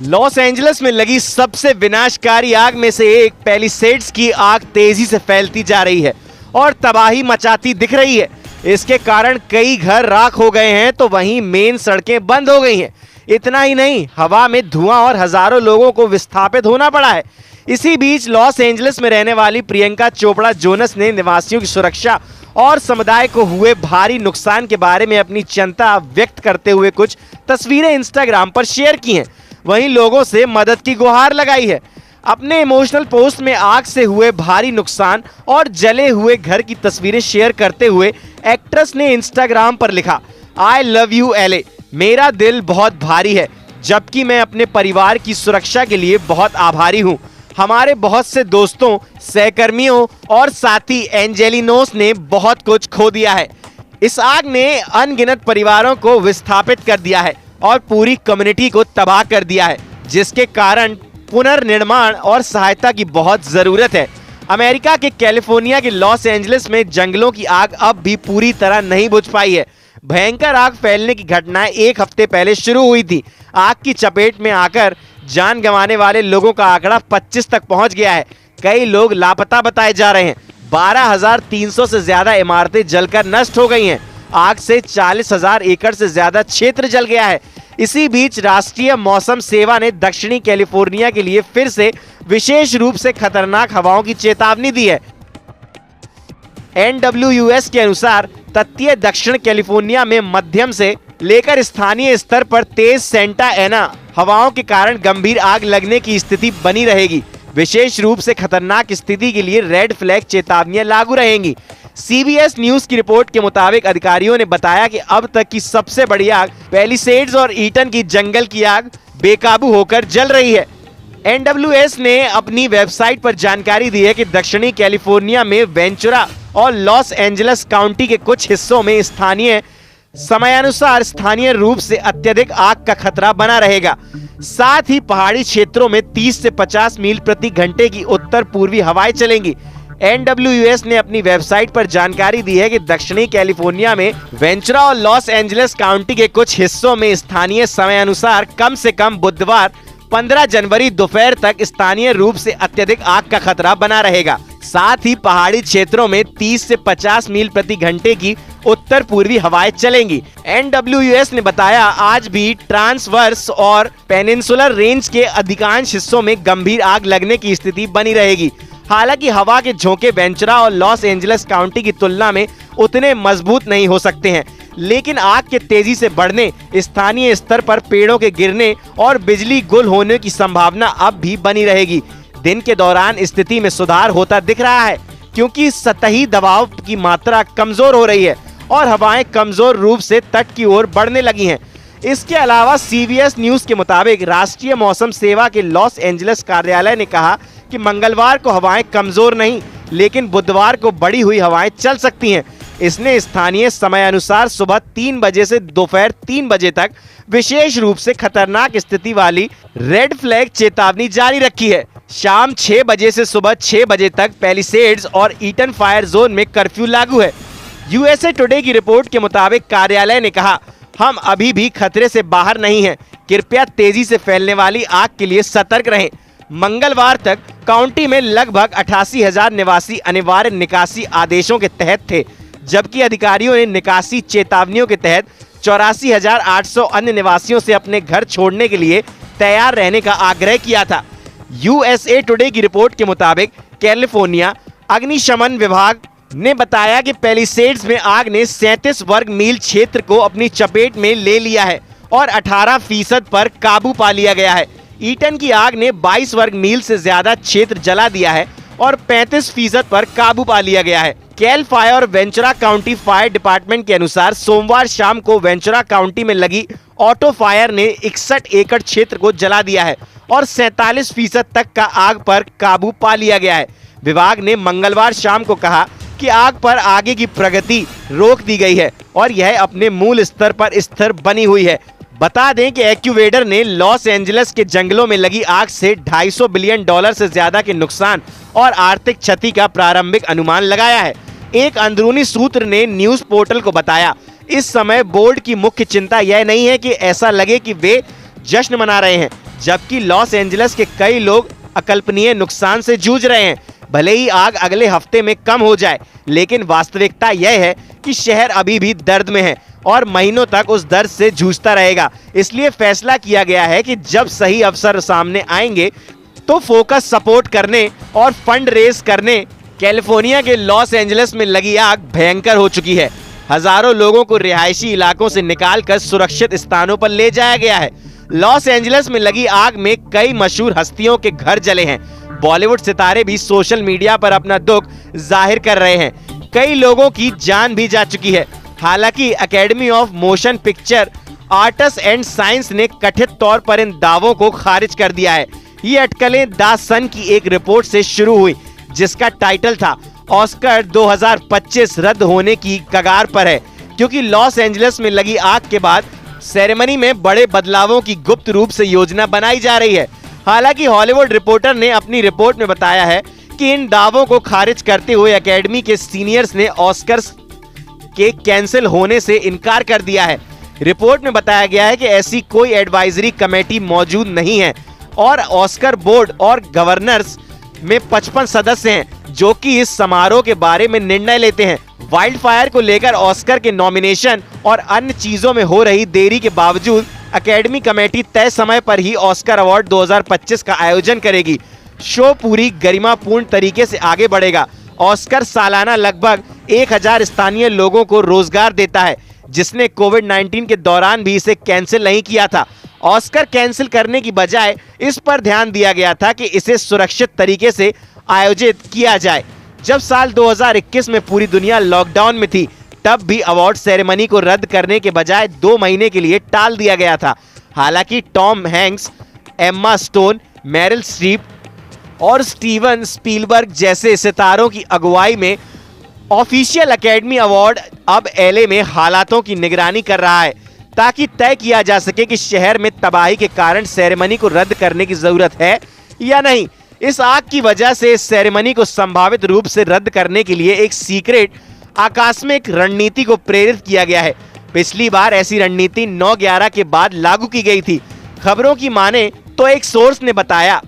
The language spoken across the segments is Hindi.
लॉस एंजलिस में लगी सबसे विनाशकारी आग में से एक पैलिसेड्स की आग तेजी से फैलती जा रही है और तबाही मचाती दिख रही है। इसके कारण कई घर राख हो गए हैं तो वहीं मेन सड़कें बंद हो गई हैं। इतना ही नहीं, हवा में धुआं और हजारों लोगों को विस्थापित होना पड़ा है। इसी बीच लॉस एंजलिस में रहने वाली प्रियंका चोपड़ा जोनस ने निवासियों की सुरक्षा और समुदाय को हुए भारी नुकसान के बारे में अपनी चिंता व्यक्त करते हुए कुछ तस्वीरें इंस्टाग्राम पर शेयर की हैं। वहीं लोगों से मदद की गुहार लगाई है। अपने इमोशनल पोस्ट में आग से हुए भारी नुकसान और जले हुए घर की तस्वीरें शेयर करते हुए एक्ट्रेस ने इंस्टाग्राम पर लिखा, आई लव यू एलए, मेरा दिल बहुत भारी है, जबकि मैं अपने परिवार की सुरक्षा के लिए बहुत आभारी हूँ। हमारे बहुत से दोस्तों, सहकर्मियों और साथी एंजेलिनोस ने बहुत कुछ खो दिया है। इस आग ने अनगिनत परिवारों को विस्थापित कर दिया है और पूरी कम्युनिटी को तबाह कर दिया है, जिसके कारण पुनर्निर्माण और सहायता की बहुत जरूरत है। अमेरिका के कैलिफोर्निया के लॉस एंजलिस में जंगलों की आग अब भी पूरी तरह नहीं बुझ पाई है। भयंकर आग फैलने की घटनाएं एक हफ्ते पहले शुरू हुई थी। आग की चपेट में आकर जान गंवाने वाले लोगों का आंकड़ा 25 तक पहुंच गया है। कई लोग लापता बताए जा रहे हैं। 12,300 से ज्यादा इमारतें जलकर नष्ट हो गई हैं। आग से 40,000 एकड़ से ज्यादा क्षेत्र जल गया है। इसी बीच राष्ट्रीय मौसम सेवा ने दक्षिणी कैलिफोर्निया के लिए फिर से विशेष रूप से खतरनाक हवाओं की चेतावनी दी है। NWS के अनुसार तटीय दक्षिण कैलिफोर्निया में मध्यम से लेकर स्थानीय स्तर पर तेज सेंटा एना हवाओं के कारण गंभीर आग लगने की स्थिति बनी रहेगी। विशेष रूप से खतरनाक स्थिति के लिए रेड फ्लैग चेतावनियां लागू रहेंगी। CBS न्यूज की रिपोर्ट के मुताबिक अधिकारियों ने बताया कि अब तक की सबसे बड़ी आग पैलिसेड्स और ईटन की जंगल की आग बेकाबू होकर जल रही है। NWS ने अपनी वेबसाइट पर जानकारी दी है कि दक्षिणी कैलिफोर्निया में वेंचुरा और लॉस एंजलिस काउंटी के कुछ हिस्सों में स्थानीय समयानुसार स्थानीय रूप से अत्यधिक आग का खतरा बना रहेगा। साथ ही पहाड़ी क्षेत्रों में 30 से 50 मील प्रति घंटे की उत्तर पूर्वी हवाएं चलेंगी। NWS ने अपनी वेबसाइट पर जानकारी दी है कि दक्षिणी कैलिफोर्निया में वेंचुरा और लॉस एंजलिस काउंटी के कुछ हिस्सों में स्थानीय समयानुसार कम से कम बुधवार 15 जनवरी दोपहर तक स्थानीय रूप से अत्यधिक आग का खतरा बना रहेगा। साथ ही पहाड़ी क्षेत्रों में 30 से 50 मील प्रति घंटे की उत्तर पूर्वी हवाएं चलेंगी। NWS ने बताया, आज भी ट्रांसवर्स और पेनिनसुलर रेंज के अधिकांश हिस्सों में गंभीर आग लगने की स्थिति बनी रहेगी। हालांकि हवा के झोंके वेंचुरा और लॉस एंजलिस काउंटी की तुलना में उतने मजबूत नहीं हो सकते हैं, लेकिन आग के तेजी से बढ़ने, स्थानीय स्तर पर पेड़ों के गिरने और बिजली गुल होने की संभावना अब भी बनी रहेगी। दिन के दौरान स्थिति में सुधार होता दिख रहा है, क्योंकि सतही दबाव की मात्रा कमजोर हो रही है और हवाएं कमजोर रूप से तट की ओर बढ़ने लगी हैं। इसके अलावा CBS न्यूज के मुताबिक राष्ट्रीय मौसम सेवा के लॉस एंजलिस कार्यालय ने कहा कि मंगलवार को हवाएं कमजोर नहीं, लेकिन बुधवार को बढ़ी हुई हवाएं चल सकती हैं। इसने स्थानीय समय अनुसार सुबह 3 बजे से दोपहर 3 बजे तक विशेष रूप से खतरनाक स्थिति वाली रेड फ्लैग चेतावनी जारी रखी है। शाम 6 बजे से सुबह 6 बजे तक पैलिसेड्स और ईटन फायर जोन में कर्फ्यू लागू है। USA टुडे की रिपोर्ट के मुताबिक कार्यालय ने कहा, हम अभी भी खतरे से बाहर नहीं हैं। कृपया तेजी से फैलने वाली आग के लिए सतर्क रहें। मंगलवार तक काउंटी में लगभग 88,000 निवासी अनिवार्य निकासी आदेशों के तहत थे, जबकि अधिकारियों ने निकासी चेतावनियों के तहत 84,800 अन्य निवासियों से अपने घर छोड़ने के लिए तैयार रहने का आग्रह किया था। USA टुडे की रिपोर्ट के मुताबिक कैलिफोर्निया अग्निशमन विभाग ने बताया कि पैलिसेड्स में आग ने 37 वर्ग मील क्षेत्र को अपनी चपेट में ले लिया है और 18% पर काबू पा लिया गया है। ईटन की आग ने 22 वर्ग मील से ज्यादा क्षेत्र जला दिया है और 35% पर काबू पा लिया गया है। कैल फायर और वेंचुरा काउंटी फायर डिपार्टमेंट के अनुसार सोमवार शाम को वेंचुरा काउंटी में लगी ऑटो फायर ने 61 एकड़ क्षेत्र को जला दिया है और 47% तक का आग पर काबू पा लिया गया है। विभाग ने मंगलवार शाम को कहा कि आग पर आगे की प्रगति रोक दी गई है और यह अपने मूल स्तर पर स्थिर बनी हुई है। बता दें कि एक्यूवेडर ने लॉस एंजलिस के जंगलों में लगी आग से $250 बिलियन से ज्यादा के नुकसान और आर्थिक क्षति का प्रारंभिक अनुमान लगाया है। एक अंदरूनी सूत्र ने न्यूज पोर्टल को बताया, इस समय बोर्ड की मुख्य चिंता यह नहीं है कि ऐसा लगे कि वे जश्न मना रहे हैं, जबकि लॉस एंजलिस के कई लोग अकल्पनीय नुकसान से जूझ रहे हैं। भले ही आग अगले हफ्ते में कम हो जाए, लेकिन वास्तविकता यह है कि शहर अभी भी दर्द में है और महीनों तक उस दर्द से जूझता रहेगा। इसलिए फैसला किया गया है कि जब सही अवसर सामने आएंगे तो फोकस सपोर्ट करने और फंड रेज करने। कैलिफोर्निया के लॉस एंजलिस में लगी आग भयंकर हो चुकी है। हजारों लोगों को रिहायशी इलाकों से निकालकर सुरक्षित स्थानों पर ले जाया गया है। लॉस एंजलिस में लगी आग में कई मशहूर हस्तियों के घर जले हैं। बॉलीवुड सितारे भी सोशल मीडिया पर अपना दुख जाहिर कर रहे हैं। कई लोगों की जान भी जा चुकी है। हालांकि academy of motion picture arts and science ने कथित तौर पर इन दावों को खारिज कर दिया है। ये अटकलें द सन की एक रिपोर्ट से शुरू हुई, जिसका टाइटल था ऑस्कर 2025 रद्द होने की कगार पर है, क्योंकि लॉस एंजलिस में लगी आग के बाद सेरेमनी में बड़े बदलावों की गुप्त रूप से योजना बनाई जा रही है। हालांकि हॉलीवुड रिपोर्टर ने अपनी रिपोर्ट में बताया है कि इन दावों को खारिज करते हुए एकेडमी के सीनियर्स ने ऑस्कर्स के कैंसिल होने से इनकार कर दिया है। रिपोर्ट में बताया गया है कि ऐसी कोई एडवाइजरी कमेटी मौजूद नहीं है और ऑस्कर बोर्ड और गवर्नर्स में 55 सदस्य हैं जो कि इस समारोह के बारे में निर्णय लेते हैं। वाइल्ड फायर को लेकर ऑस्कर के नॉमिनेशन और अन्य चीजों में हो रही देरी के बावजूद एकेडमी कमेटी तय समय पर ही ऑस्कर अवार्ड 2025 का आयोजन करेगी। शो पूरी गरिमापूर्ण तरीके से आगे बढ़ेगा। ऑस्कर सालाना लगभग 1000 स्थानीय लोगों को रोजगार देता है, जिसने कोविड-19 के दौरान भी इसे कैंसिल नहीं किया था। ऑस्कर कैंसिल करने की बजाय इस पर ध्यान दिया गया था कि इसे सुरक्षित तरीके से आयोजित किया जाए। जब साल 2021 में पूरी दुनिया लॉकडाउन में थी, तब भी अवार्ड सेरेमनी को रद्द करने के बजाय 2 महीने के लिए टाल दिया गया था। हालांकि Tom Hanks, Emma stone, Meryl Streep और स्टीवन स्पीलबर्ग जैसे सितारों की अगुवाई में ऑफिशियल एकेडमी अवार्ड अब एलए में हालातों की निगरानी कर रहा है, ताकि तय किया जा सके कि शहर में तबाही के कारण सेरेमनी को रद्द करने की जरूरत है या नहीं। इस आग की वजह से इस सेरेमनी को संभावित रूप से रद्द करने के लिए एक सीक्रेट आकस्मिक रणनीति को प्रेरित किया गया है। पिछली बार ऐसी रणनीति 9/11 के बाद लागू की गई थी। खबरों की माने तो एक सोर्स ने बताया,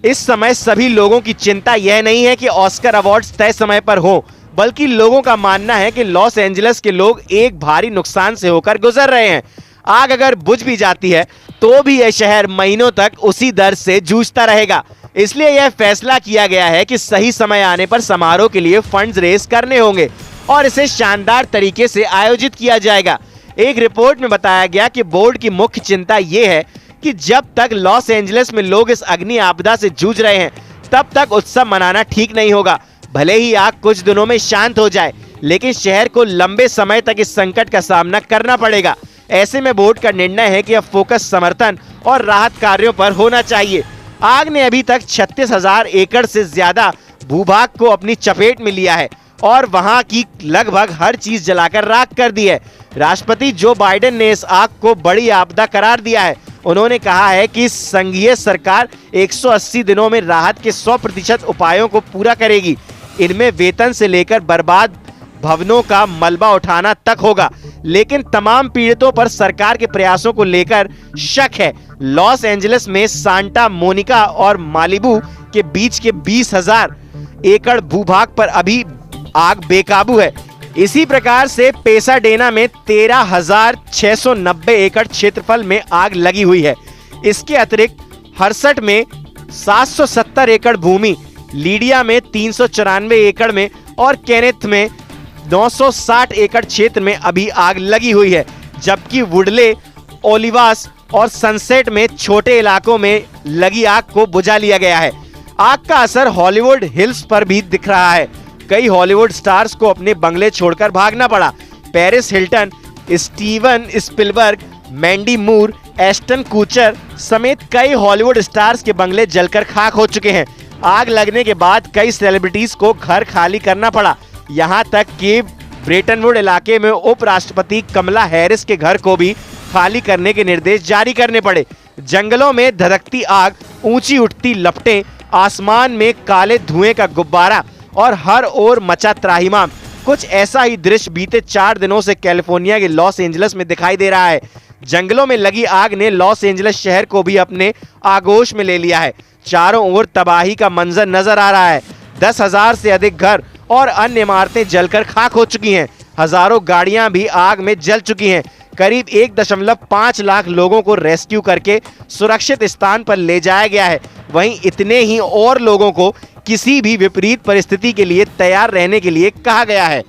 इस समय सभी लोगों की चिंता यह नहीं है कि ऑस्कर अवार्ड्स तय समय पर हो, बल्कि लोगों का मानना है कि लॉस एंजलिस के लोग एक भारी नुकसान से होकर गुजर रहे हैं। आग अगर बुझ भी जाती है तो भी यह शहर महीनों तक उसी दर्द से जूझता रहेगा। इसलिए यह फैसला किया गया है कि सही समय आने पर समारोह के लिए फंड्स रेज करने होंगे और इसे शानदार तरीके से आयोजित किया जाएगा। एक रिपोर्ट में बताया गया कि बोर्ड की मुख्य चिंता ये है कि जब तक लॉस एंजलिस में लोग इस अग्नि आपदा से जूझ रहे हैं, तब तक उत्सव मनाना ठीक नहीं होगा। भले ही आग कुछ दिनों में शांत हो जाए, लेकिन शहर को लंबे समय तक इस संकट का सामना करना पड़ेगा। ऐसे में बोर्ड का निर्णय है कि अब फोकस समर्थन और राहत कार्यों पर होना चाहिए। आग ने अभी तक 36,000 एकड़ से ज्यादा भूभाग को अपनी चपेट में लिया है और वहां की लगभग हर चीज जलाकर राख कर दी है। राष्ट्रपति जो बाइडेन ने इस आग को बड़ी आपदा करार दिया है। उन्होंने कहा है कि संघीय सरकार 180 दिनों में राहत के 100% उपायों को पूरा करेगी। इनमें वेतन से लेकर बर्बाद भवनों का मलबा उठाना तक होगा, लेकिन तमाम पीड़ितों पर सरकार के प्रयासों को लेकर शक है। लॉस एंजलिस में सांता मोनिका और मालिबू के बीच के 20,000 एकड़ भूभाग पर अभी आग बेकाबू है। इसी प्रकार से पेसाडेना में 13,690 एकड़ क्षेत्रफल में आग लगी हुई है। इसके अतिरिक्त हर्सट में 770 एकड़ भूमि, लीडिया में 394 एकड़ में और केनेथ में 960 एकड़ क्षेत्र में अभी आग लगी हुई है, जबकि वुडले, ओलिवास और सनसेट में छोटे इलाकों में लगी आग को बुझा लिया गया है। आग का असर हॉलीवुड हिल्स पर भी दिख रहा है। कई हॉलीवुड स्टार्स को अपने बंगले छोड़कर भागना पड़ा। Paris Hilton, Steven Spielberg, Mandy मूर, एस्टन कूचर समेत कई हॉलीवुड स्टार्स के बंगले जलकर खाक हो चुके हैं। आग लगने के बाद कई सेलिब्रिटीज को घर खाली करना पड़ा। यहाँ तक कि ब्रेटनवुड इलाके में उपराष्ट्रपति कमला हैरिस के घर को भी खाली करने के निर्देश जारी करने पड़े। जंगलों में धधकती आग, ऊंची उठती लपटें, आसमान में काले धुएं का गुब्बारा और हर ओर मचा त्राहिमाम। कुछ ऐसा ही दृश्य बीते 4 दिनों से कैलिफोर्निया के लॉस एंजलिस में दिखाई दे रहा है, जंगलों में लगी आग ने लॉस एंजलिस शहर को भी अपने आगोश में ले लिया है। चारों ओर तबाही का मंजर नजर आ रहा है। 10,000 से अधिक घर और अन्य इमारतें जलकर खाक हो चुकी हैं। हजारों गाड़ियां भी आग में जल चुकी हैं। करीब 1.5 लाख लोगों को रेस्क्यू करके सुरक्षित स्थान पर ले जाया गया है। वहीं इतने ही और लोगों को किसी भी विपरीत परिस्थिति के लिए तैयार रहने के लिए कहा गया है।